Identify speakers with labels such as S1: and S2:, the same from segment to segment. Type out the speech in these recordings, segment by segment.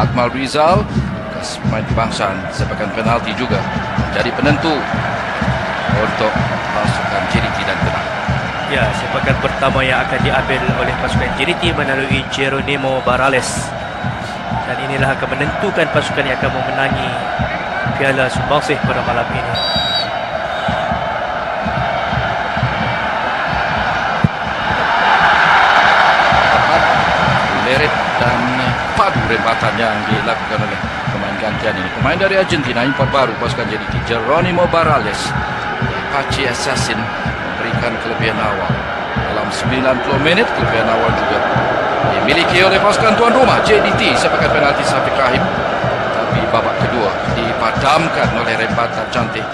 S1: Akmal Rizal, bekas pemain kebangsaan, sepakan penalti juga jadi penentu untuk pasukan JDT dan Kedah.
S2: Ya, sepakan pertama yang akan diambil oleh pasukan JDT melalui Geronimo Barales. Dan inilah akan menentukan pasukan yang akan memenangi Piala Sumbangsih pada malam ini.
S1: Leret dan padu rempatan yang dilakukan oleh pemain gantian ini. Pemain dari Argentina, import baru pasukan JDT, Geronimo Barales, Apache Assassin, memberikan kelebihan awal. Dalam 90 menit, kelebihan awal juga dimiliki oleh pasukan tuan rumah JDT. Sepakan penalti Syafiq Rahim, tapi babak kedua dipadamkan oleh rempatan cantik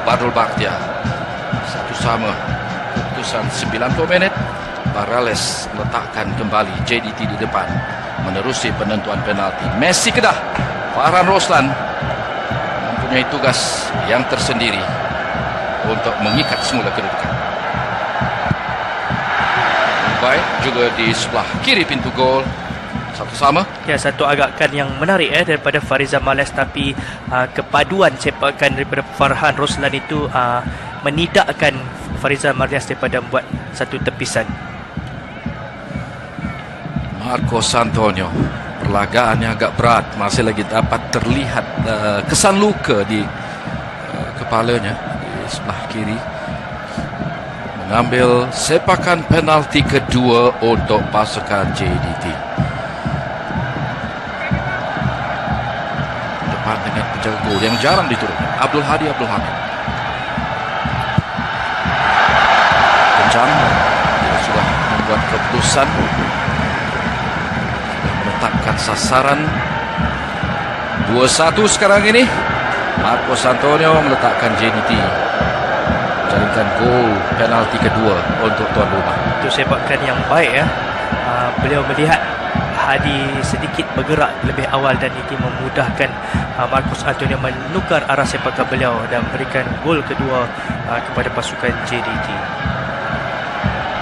S1: Badrul Bakhtiar. 1-1 keputusan 90 menit. Barales meletakkan kembali JDT di depan, menerusi penentuan penalti. Messi Kedah, Farhan Roslan mempunyai tugas yang tersendiri untuk mengikat semula kedudukan. Baik, juga di sebelah kiri pintu gol, 1-1.
S2: Ya, satu agakan yang menarik daripada Farizal Males, tapi kepaduan sepakan daripada Farhan Roslan itu menidakkan Farizal Males daripada membuat satu tepisan.
S1: Marcos Antonio, perlagaan yang agak berat, masih lagi dapat terlihat kesan luka di kepalanya di sebelah kiri. Mengambil sepakan penalti kedua untuk pasukan JDT. Depan dengan penjaga gol yang jarang diturunkan, Abdul Hadi Abdul Hamid. Kencang, dia sudah membuat keputusan, meletakkan sasaran. 2-1 sekarang ini. Marcos Antonio meletakkan JDT, jaringkan gol penalti kedua untuk tuan rumah.
S2: Itu sepakan yang baik beliau melihat Hadi sedikit bergerak lebih awal dan itu memudahkan Marcos Antonio menukar arah sepakan beliau dan memberikan gol kedua kepada pasukan JDT.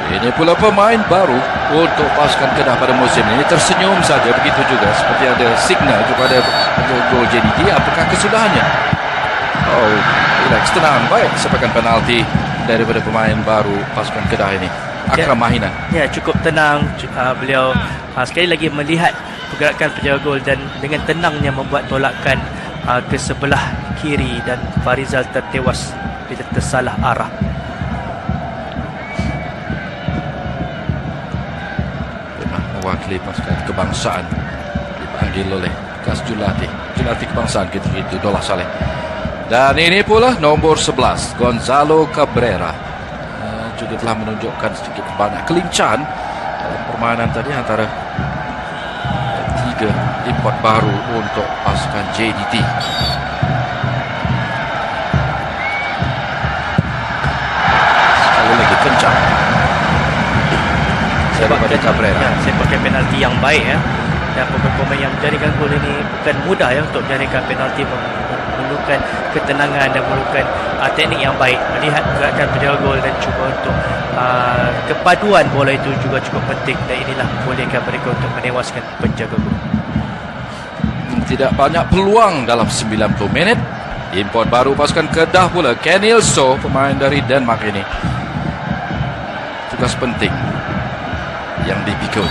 S1: Ini pula pemain baru untuk pasukan Kedah pada musim ini. Tersenyum saja, begitu juga seperti ada signal kepada gol JDT. Apakah kesudahannya? Oh, relax, tenang, baik. Sepakan penalti daripada pemain baru pasukan Kedah ini, Akram Mahinan.
S2: Ya, cukup tenang. Beliau sekali lagi melihat pergerakan penjaga gol dan dengan tenangnya membuat tolakan ke sebelah kiri dan Farizal tertewas bila tersalah arah.
S1: Wakili pasukan kebangsaan dipanggil oleh bekas julatih kebangsaan gitu Dolah Saleh. Dan ini pula nombor 11 Gonzalo Cabrera juga telah menunjukkan sedikit banyak kelincahan dalam permainan tadi antara tiga import baru untuk pasukan JDT. Sekali lagi kencang daripada Cabrera.
S2: Ya, sepakan penalti yang baik dan pemain yang menjaringkan gol ini bukan mudah untuk menjaringkan penalti, memerlukan ketenangan dan memerlukan teknik yang baik, melihat gerakan penjaga gol dan cuba untuk kepaduan bola itu juga cukup penting, dan inilah bolehkan mereka untuk menewaskan penjaga gol.
S1: Tidak banyak peluang dalam 90 menit. Import baru pasukan Kedah pula, Kenil So, pemain dari Denmark ini. Tugas penting yang dipikul.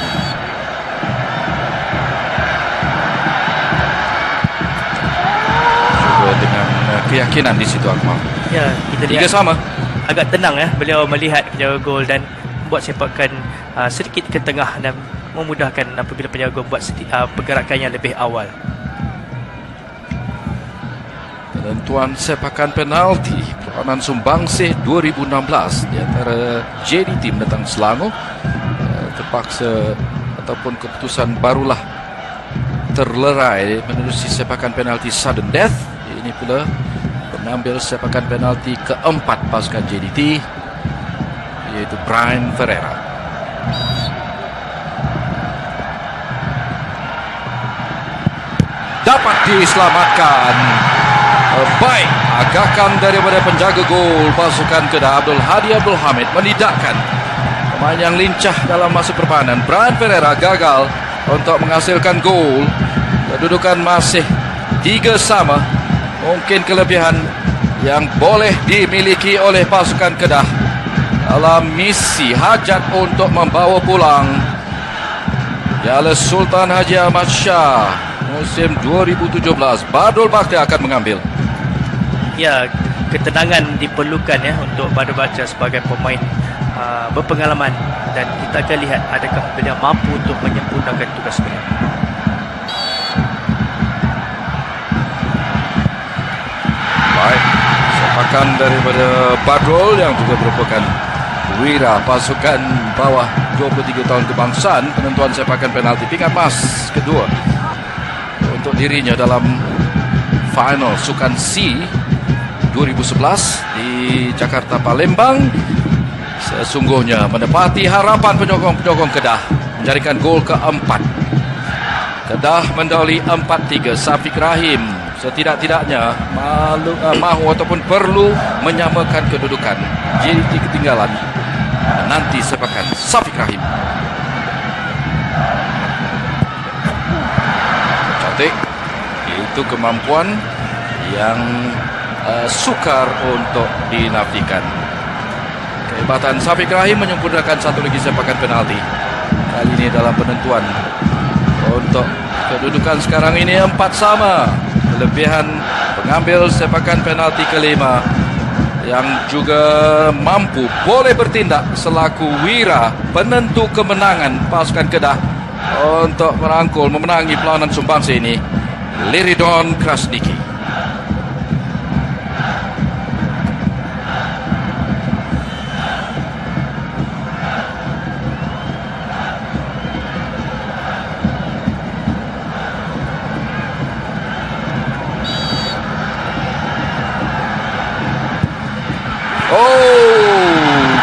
S1: Juga dengan keyakinan di situ Akmal.
S2: Ya, kita lihat
S1: 3-3.
S2: Agak tenang beliau melihat penjaga gol dan membuat sepakan sedikit ke tengah dan memudahkan apabila penjaga gol buat pergerakan yang lebih awal.
S1: Penentuan sepakan penalti peranan Sumbangsih 2016 di antara JDT menentang Selangor terpaksa ataupun keputusan barulah terlerai menerusi sepakan penalti sudden death. Ini pula penambil sepakan penalti keempat pasukan JDT, yaitu Brian Ferreira. Dapat diselamatkan. Baik, agakan daripada penjaga gol pasukan Kedah, Abdul Hadi Abdul Hamid, menidakkan pemain yang lincah dalam masa permainan. Brian Ferreira gagal untuk menghasilkan gol Kedudukan masih 3 sama. Mungkin kelebihan yang boleh dimiliki oleh pasukan Kedah dalam misi hajat untuk membawa pulang Piala Sultan Haji Ahmad Shah musim 2017. Badul Bakhtiar akan mengambil.
S2: Ya, ketenangan diperlukan ya untuk Badul Bakhtiar sebagai pemain berpengalaman, dan kita akan lihat adakah beliau mampu untuk menyempurnakan tugas beliau.
S1: Baik, sepakan daripada Badrul yang juga merupakan wira pasukan bawah 23 tahun kebangsaan. Penentuan sepakan penalti pingat emas kedua untuk dirinya dalam final Sukan C 2011 di Jakarta Palembang. Sesungguhnya menepati harapan penyokong-penyokong Kedah, menjadikan gol keempat. Kedah mendahului 4-3. Safiq Rahim setidak-tidaknya mahu ataupun perlu menyamakan kedudukan. JDT ketinggalan, nanti sepakan Safiq Rahim. Cantik. Itu kemampuan yang sukar untuk dinafikan. Kehebatan Safiq Rahim menyempurnakan satu lagi sepakan penalti. Kali ini dalam penentuan untuk kedudukan sekarang ini 4 sama. Kelebihan pengambil sepakan penalti kelima yang juga mampu boleh bertindak selaku wira penentu kemenangan pasukan Kedah untuk merangkul memenangi perlawanan sumbangsi ini, Liridon Krasniki.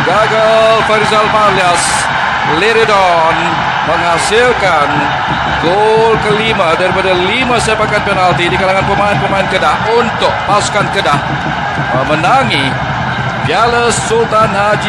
S1: Gagal Farizal Parlias. Liridon menghasilkan gol kelima daripada 5 sepakan penalti di kalangan pemain-pemain Kedah untuk pasukan Kedah memenangi Piala Sultan Haji